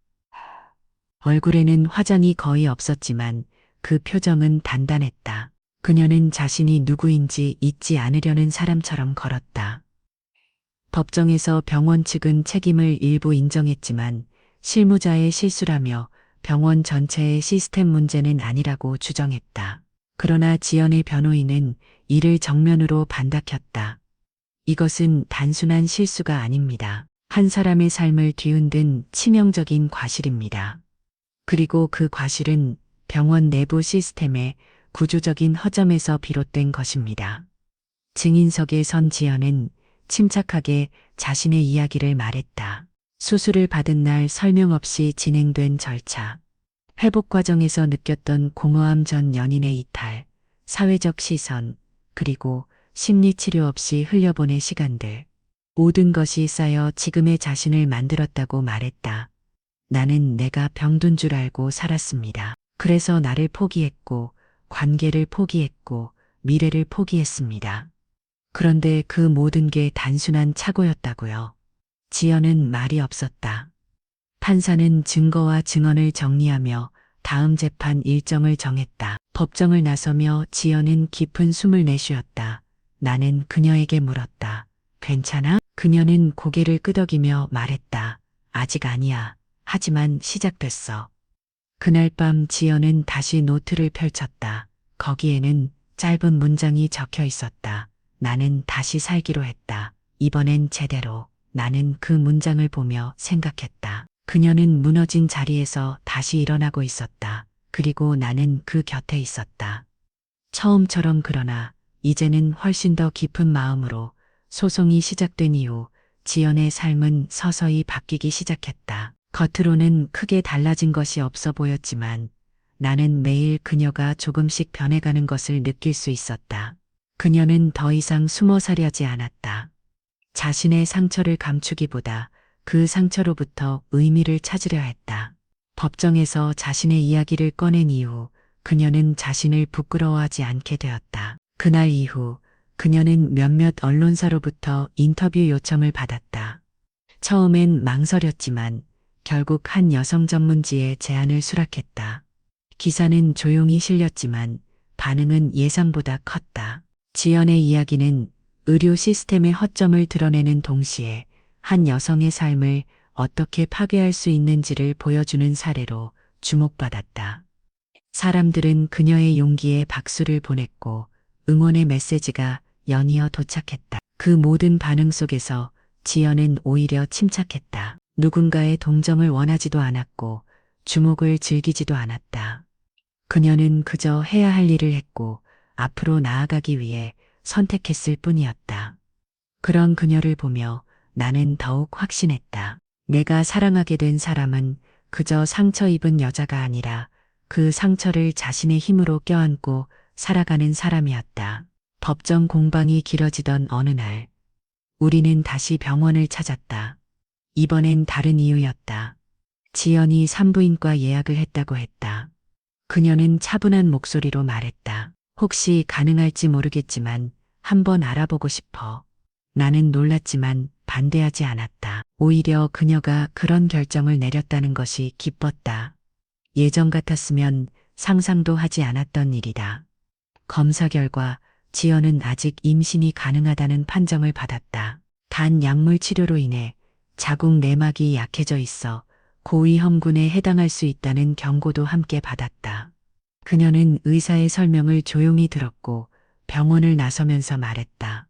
얼굴에는 화장이 거의 없었지만 그 표정은 단단했다. 그녀는 자신이 누구인지 잊지 않으려는 사람처럼 걸었다. 법정에서 병원 측은 책임을 일부 인정했지만 실무자의 실수라며 병원 전체의 시스템 문제는 아니라고 주장했다. 그러나 지연의 변호인은 이를 정면으로 반박했다. 이것은 단순한 실수가 아닙니다. 한 사람의 삶을 뒤흔든 치명적인 과실입니다. 그리고 그 과실은 병원 내부 시스템의 구조적인 허점에서 비롯된 것입니다. 증인석에 선 지연은 침착하게 자신의 이야기를 말했다. 수술을 받은 날 설명 없이 진행된 절차, 회복 과정에서 느꼈던 공허함 전 연인의 이탈, 사회적 시선, 그리고 심리 치료 없이 흘려보낸 시간들. 모든 것이 쌓여 지금의 자신을 만들었다고 말했다. 나는 내가 병든 줄 알고 살았습니다. 그래서 나를 포기했고, 관계를 포기했고, 미래를 포기했습니다. 그런데 그 모든 게 단순한 착오였다고요. 지연은 말이 없었다. 판사는 증거와 증언을 정리하며 다음 재판 일정을 정했다. 법정을 나서며 지연은 깊은 숨을 내쉬었다. 나는 그녀에게 물었다. 괜찮아? 그녀는 고개를 끄덕이며 말했다. 아직 아니야. 하지만 시작됐어. 그날 밤 지연은 다시 노트를 펼쳤다. 거기에는 짧은 문장이 적혀 있었다. 나는 다시 살기로 했다. 이번엔 제대로. 나는 그 문장을 보며 생각했다. 그녀는 무너진 자리에서 다시 일어나고 있었다. 그리고 나는 그 곁에 있었다. 처음처럼 그러나 이제는 훨씬 더 깊은 마음으로. 소송이 시작된 이후 지연의 삶은 서서히 바뀌기 시작했다. 겉으로는 크게 달라진 것이 없어 보였지만 나는 매일 그녀가 조금씩 변해가는 것을 느낄 수 있었다. 그녀는 더 이상 숨어 살려지 않았다. 자신의 상처를 감추기보다 그 상처로부터 의미를 찾으려 했다. 법정에서 자신의 이야기를 꺼낸 이후 그녀는 자신을 부끄러워하지 않게 되었다. 그날 이후 그녀는 몇몇 언론사로부터 인터뷰 요청을 받았다. 처음엔 망설였지만 결국 한 여성 전문지에 제안을 수락했다. 기사는 조용히 실렸지만 반응은 예상보다 컸다. 지연의 이야기는 의료 시스템의 허점을 드러내는 동시에 한 여성의 삶을 어떻게 파괴할 수 있는지를 보여주는 사례로 주목받았다. 사람들은 그녀의 용기에 박수를 보냈고 응원의 메시지가 연이어 도착했다. 그 모든 반응 속에서 지연은 오히려 침착했다. 누군가의 동정을 원하지도 않았고 주목을 즐기지도 않았다. 그녀는 그저 해야 할 일을 했고 앞으로 나아가기 위해 선택했을 뿐이었다. 그런 그녀를 보며 나는 더욱 확신했다. 내가 사랑하게 된 사람은 그저 상처 입은 여자가 아니라 그 상처를 자신의 힘으로 껴안고 살아가는 사람이었다. 법정 공방이 길어지던 어느 날, 우리는 다시 병원을 찾았다. 이번엔 다른 이유였다. 지연이 산부인과 예약을 했다고 했다. 그녀는 차분한 목소리로 말했다. 혹시 가능할지 모르겠지만 한번 알아보고 싶어. 나는 놀랐지만 반대하지 않았다. 오히려 그녀가 그런 결정을 내렸다는 것이 기뻤다. 예전 같았으면 상상도 하지 않았던 일이다. 검사 결과 지연은 아직 임신이 가능하다는 판정을 받았다. 단 약물 치료로 인해 자궁 내막이 약해져 있어 고위험군에 해당할 수 있다는 경고도 함께 받았다. 그녀는 의사의 설명을 조용히 들었고 병원을 나서면서 말했다.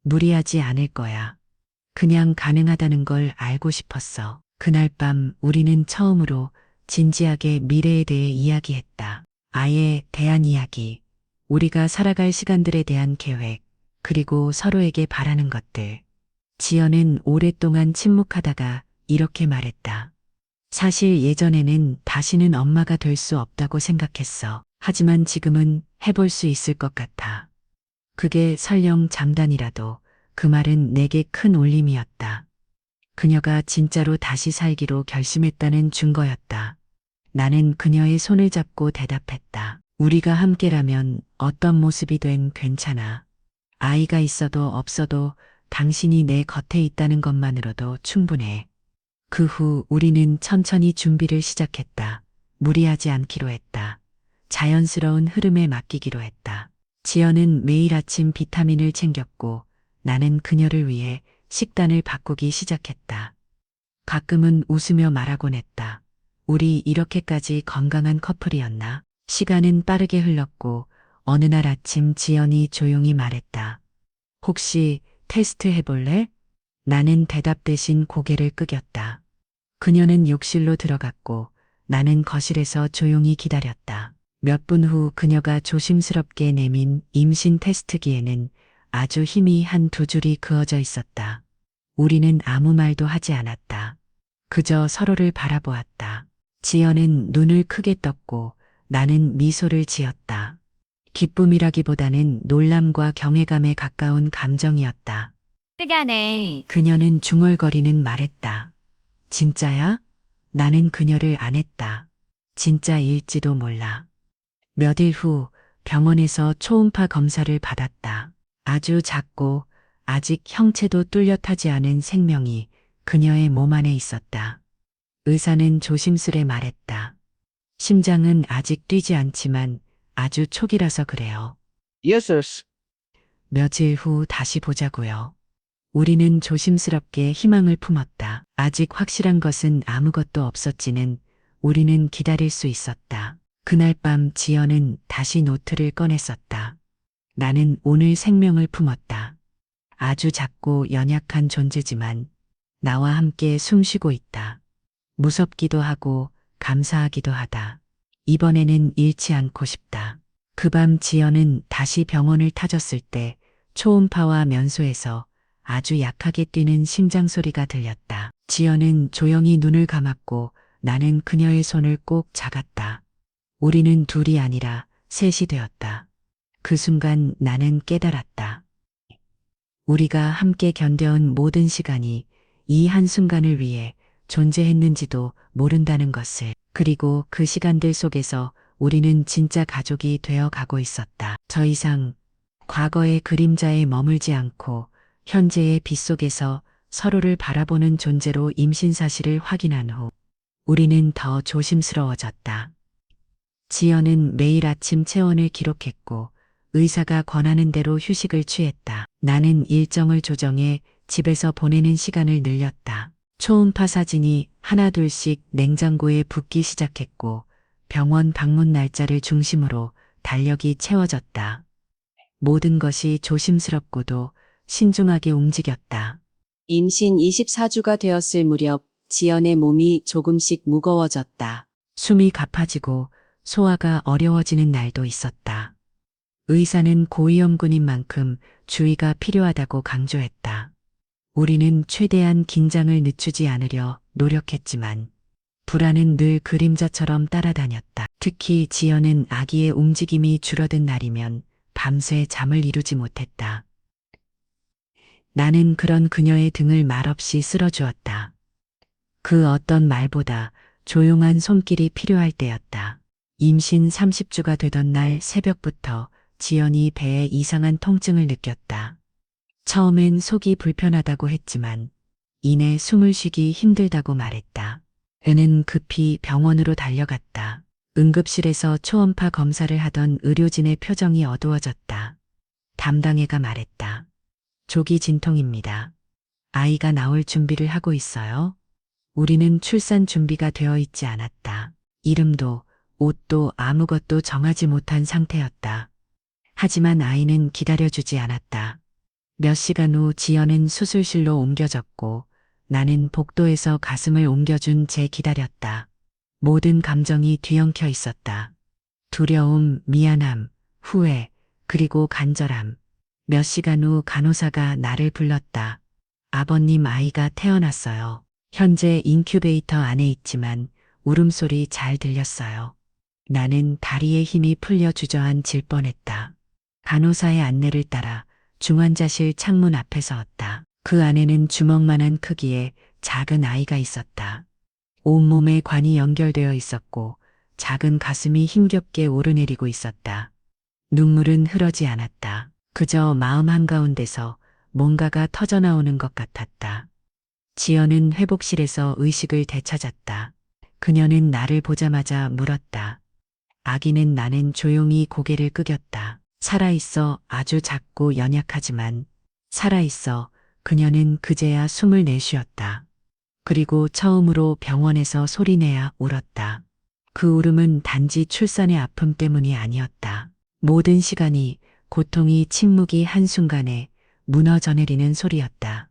무리하지 않을 거야. 그냥 가능하다는 걸 알고 싶었어. 그날 밤 우리는 처음으로 진지하게 미래에 대해 이야기했다. 아이에 대한 이야기, 우리가 살아갈 시간들에 대한 계획, 그리고 서로에게 바라는 것들. 지연은 오랫동안 침묵하다가 이렇게 말했다. 사실 예전에는 다시는 엄마가 될 수 없다고 생각했어. 하지만 지금은 해볼 수 있을 것 같아. 그게 설령 잠단이라도 그 말은 내게 큰 울림이었다. 그녀가 진짜로 다시 살기로 결심했다는 증거였다. 나는 그녀의 손을 잡고 대답했다. 우리가 함께라면 어떤 모습이 된 괜찮아. 아이가 있어도 없어도 당신이 내 곁에 있다는 것만으로도 충분해. 그 후 우리는 천천히 준비를 시작했다. 무리하지 않기로 했다. 자연스러운 흐름에 맡기기로 했다. 지연은 매일 아침 비타민을 챙겼고 나는 그녀를 위해 식단을 바꾸기 시작했다. 가끔은 웃으며 말하곤 했다. 우리 이렇게까지 건강한 커플이었나? 시간은 빠르게 흘렀고 어느 날 아침 지연이 조용히 말했다. 혹시 테스트 해볼래? 나는 대답 대신 고개를 끄겼다. 그녀는 욕실로 들어갔고 나는 거실에서 조용히 기다렸다. 몇 분 후 그녀가 조심스럽게 내민 임신 테스트기에는 아주 희미한 두 줄이 그어져 있었다. 우리는 아무 말도 하지 않았다. 그저 서로를 바라보았다. 지연은 눈을 크게 떴고 나는 미소를 지었다. 기쁨이라기보다는 놀람과 경외감에 가까운 감정이었다. 시간에 그녀는 중얼거리는 말했다. 진짜야? 나는 그녀를 안 했다. 진짜일지도 몰라. 몇 일 후 병원에서 초음파 검사를 받았다. 아주 작고 아직 형체도 뚜렷하지 않은 생명이 그녀의 몸 안에 있었다. 의사는 조심스레 말했다. 심장은 아직 뛰지 않지만 아주 초기라서 그래요. Yes, sir. 며칠 후 다시 보자고요. 우리는 조심스럽게 희망을 품었다. 아직 확실한 것은 아무것도 없었지는 우리는 기다릴 수 있었다. 그날 밤 지연은 다시 노트를 꺼냈었다. 나는 오늘 생명을 품었다. 아주 작고 연약한 존재지만 나와 함께 숨쉬고 있다. 무섭기도 하고 감사하기도 하다. 이번에는 잃지 않고 싶다. 그 밤 지연은 다시 병원을 타졌을 때 초음파와 면소에서 아주 약하게 뛰는 심장 소리가 들렸다. 지연은 조용히 눈을 감았고 나는 그녀의 손을 꼭 잡았다. 우리는 둘이 아니라 셋이 되었다. 그 순간 나는 깨달았다. 우리가 함께 견뎌온 모든 시간이 이 한순간을 위해 존재했는지도 모른다는 것을. 그리고 그 시간들 속에서 우리는 진짜 가족이 되어 가고 있었다. 더 이상 과거의 그림자에 머물지 않고 현재의 빛 속에서 서로를 바라보는 존재로 임신 사실을 확인한 후 우리는 더 조심스러워졌다. 지연은 매일 아침 체온을 기록했고 의사가 권하는 대로 휴식을 취했다. 나는 일정을 조정해 집에서 보내는 시간을 늘렸다. 초음파 사진이 하나둘씩 냉장고에 붙기 시작했고 병원 방문 날짜를 중심으로 달력이 채워졌다. 모든 것이 조심스럽고도 신중하게 움직였다. 임신 24주가 되었을 무렵 지연의 몸이 조금씩 무거워졌다. 숨이 가파지고 소화가 어려워지는 날도 있었다. 의사는 고위험군인 만큼 주의가 필요하다고 강조했다. 우리는 최대한 긴장을 늦추지 않으려 노력했지만 불안은 늘 그림자처럼 따라다녔다. 특히 지연은 아기의 움직임이 줄어든 날이면 밤새 잠을 이루지 못했다. 나는 그런 그녀의 등을 말없이 쓸어주었다. 그 어떤 말보다 조용한 손길이 필요할 때였다. 임신 30주가 되던 날 새벽부터 지연이 배에 이상한 통증을 느꼈다. 처음엔 속이 불편하다고 했지만 이내 숨을 쉬기 힘들다고 말했다. 그는 급히 병원으로 달려갔다. 응급실에서 초음파 검사를 하던 의료진의 표정이 어두워졌다. 담당애가 말했다. 조기 진통입니다. 아이가 나올 준비를 하고 있어요. 우리는 출산 준비가 되어 있지 않았다. 이름도 옷도 아무것도 정하지 못한 상태였다. 하지만 아이는 기다려주지 않았다. 몇 시간 후 지연은 수술실로 옮겨졌고 나는 복도에서 가슴을 옮겨준 채 기다렸다. 모든 감정이 뒤엉켜 있었다. 두려움, 미안함, 후회, 그리고 간절함. 몇 시간 후 간호사가 나를 불렀다. 아버님 아이가 태어났어요. 현재 인큐베이터 안에 있지만 울음소리 잘 들렸어요. 나는 다리에 힘이 풀려 주저앉을 뻔했다. 간호사의 안내를 따라 중환자실 창문 앞에 서었다. 그 안에는 주먹만한 크기의 작은 아이가 있었다. 온몸에 관이 연결되어 있었고 작은 가슴이 힘겹게 오르내리고 있었다. 눈물은 흐르지 않았다. 그저 마음 한가운데서 뭔가가 터져나오는 것 같았다. 지연은 회복실에서 의식을 되찾았다. 그녀는 나를 보자마자 물었다. 아기는. 나는 조용히 고개를 끄겼다. 살아있어. 아주 작고 연약하지만 살아있어. 그녀는 그제야 숨을 내쉬었다. 그리고 처음으로 병원에서 소리내야 울었다. 그 울음은 단지 출산의 아픔 때문이 아니었다. 모든 시간이, 고통이, 침묵이 한순간에 무너져 내리는 소리였다.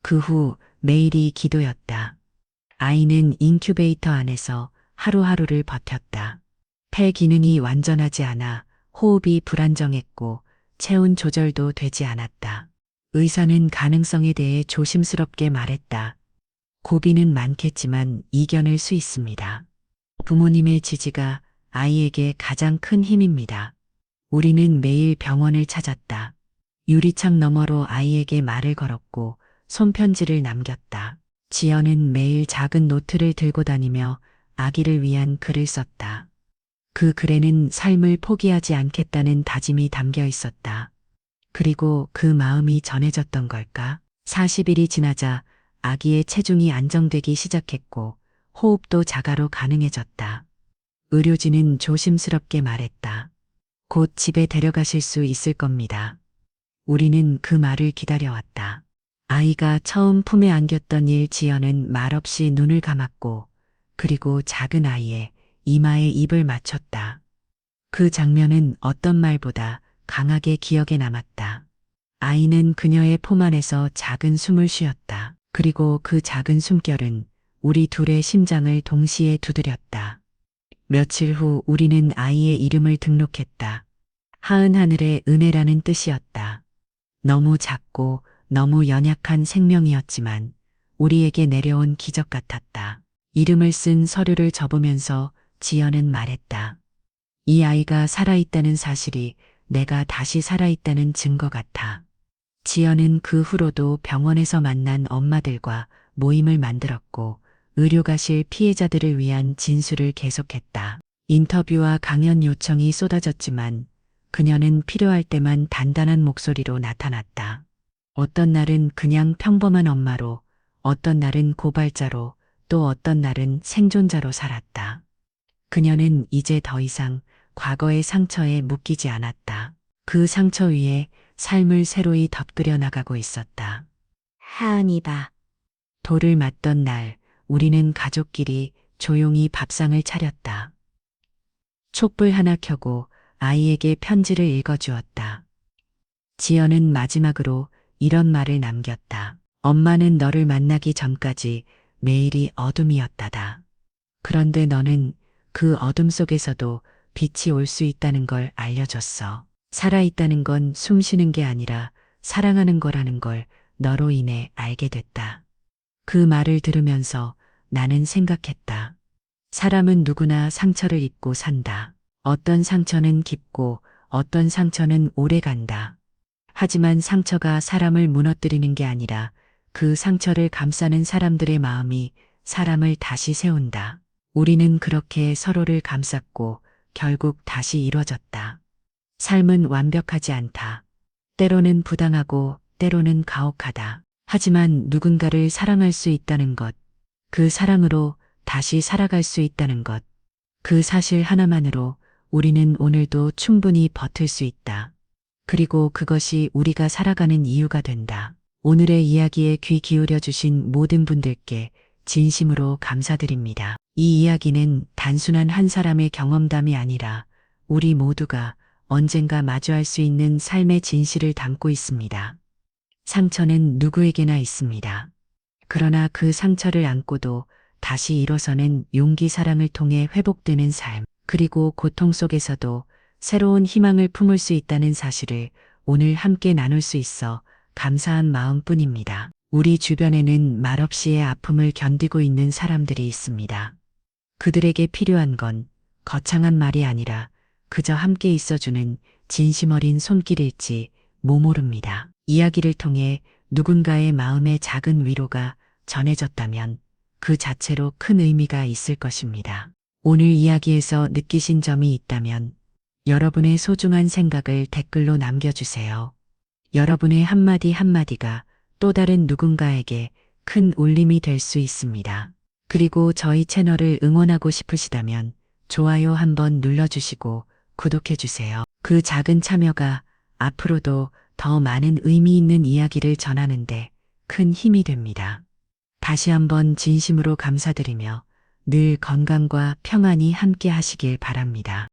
그 후 매일이 기도였다. 아이는 인큐베이터 안에서 하루하루를 버텼다. 폐 기능이 완전하지 않아 호흡이 불안정했고 체온 조절도 되지 않았다. 의사는 가능성에 대해 조심스럽게 말했다. 고비는 많겠지만 이겨낼 수 있습니다. 부모님의 지지가 아이에게 가장 큰 힘입니다. 우리는 매일 병원을 찾았다. 유리창 너머로 아이에게 말을 걸었고 손편지를 남겼다. 지연은 매일 작은 노트를 들고 다니며 아기를 위한 글을 썼다. 그 글에는 삶을 포기하지 않겠다는 다짐이 담겨 있었다. 그리고 그 마음이 전해졌던 걸까? 40일이 지나자 아기의 체중이 안정되기 시작했고 호흡도 자가로 가능해졌다. 의료진은 조심스럽게 말했다. 곧 집에 데려가실 수 있을 겁니다. 우리는 그 말을 기다려왔다. 아이가 처음 품에 안겼던 일. 지연은 말없이 눈을 감았고 그리고 작은 아이의 이마에 입을 맞췄다. 그 장면은 어떤 말보다 강하게 기억에 남았다. 아이는 그녀의 품 안에서 작은 숨을 쉬었다. 그리고 그 작은 숨결은 우리 둘의 심장을 동시에 두드렸다. 며칠 후 우리는 아이의 이름을 등록했다. 하은 하늘의 은혜라는 뜻이었다. 너무 작고 너무 연약한 생명이었지만 우리에게 내려온 기적 같았다. 이름을 쓴 서류를 접으면서 지연은 말했다. 이 아이가 살아있다는 사실이 내가 다시 살아있다는 증거 같아. 지연은 그 후로도 병원에서 만난 엄마들과 모임을 만들었고 의료가실 피해자들을 위한 진술을 계속했다. 인터뷰와 강연 요청이 쏟아졌지만 그녀는 필요할 때만 단단한 목소리로 나타났다. 어떤 날은 그냥 평범한 엄마로, 어떤 날은 고발자로, 또 어떤 날은 생존자로 살았다. 그녀는 이제 더 이상 과거의 상처에 묶이지 않았다. 그 상처 위에 삶을 새로이 덧그려 나가고 있었다. 하은이다. 돌을 맞던 날 우리는 가족끼리 조용히 밥상을 차렸다. 촛불 하나 켜고 아이에게 편지를 읽어주었다. 지연은 마지막으로 이런 말을 남겼다. 엄마는 너를 만나기 전까지 매일이 어둠이었다다. 그런데 너는 그 어둠 속에서도 빛이 올 수 있다는 걸 알려줬어. 살아있다는 건 숨 쉬는 게 아니라 사랑하는 거라는 걸 너로 인해 알게 됐다. 그 말을 들으면서 나는 생각했다. 사람은 누구나 상처를 입고 산다. 어떤 상처는 깊고 어떤 상처는 오래 간다. 하지만 상처가 사람을 무너뜨리는 게 아니라 그 상처를 감싸는 사람들의 마음이 사람을 다시 세운다. 우리는 그렇게 서로를 감쌌고 결국 다시 이뤄졌다. 삶은 완벽하지 않다. 때로는 부당하고 때로는 가혹하다. 하지만 누군가를 사랑할 수 있다는 것, 그 사랑으로 다시 살아갈 수 있다는 것, 그 사실 하나만으로 우리는 오늘도 충분히 버틸 수 있다. 그리고 그것이 우리가 살아가는 이유가 된다. 오늘의 이야기에 귀 기울여 주신 모든 분들께 진심으로 감사드립니다. 이 이야기는 단순한 한 사람의 경험담이 아니라 우리 모두가 언젠가 마주할 수 있는 삶의 진실을 담고 있습니다. 상처는 누구에게나 있습니다. 그러나 그 상처를 안고도 다시 일어서는 용기, 사랑을 통해 회복되는 삶, 그리고 고통 속에서도 새로운 희망을 품을 수 있다는 사실을 오늘 함께 나눌 수 있어 감사한 마음뿐입니다. 우리 주변에는 말없이의 아픔을 견디고 있는 사람들이 있습니다. 그들에게 필요한 건 거창한 말이 아니라 그저 함께 있어주는 진심 어린 손길일지 모릅니다. 이야기를 통해 누군가의 마음에 작은 위로가 전해졌다면 그 자체로 큰 의미가 있을 것입니다. 오늘 이야기에서 느끼신 점이 있다면 여러분의 소중한 생각을 댓글로 남겨주세요. 여러분의 한마디 한마디가 또 다른 누군가에게 큰 울림이 될 수 있습니다. 그리고 저희 채널을 응원하고 싶으시다면 좋아요 한번 눌러주시고 구독해주세요. 그 작은 참여가 앞으로도 더 많은 의미 있는 이야기를 전하는데 큰 힘이 됩니다. 다시 한번 진심으로 감사드리며 늘 건강과 평안히 함께 하시길 바랍니다.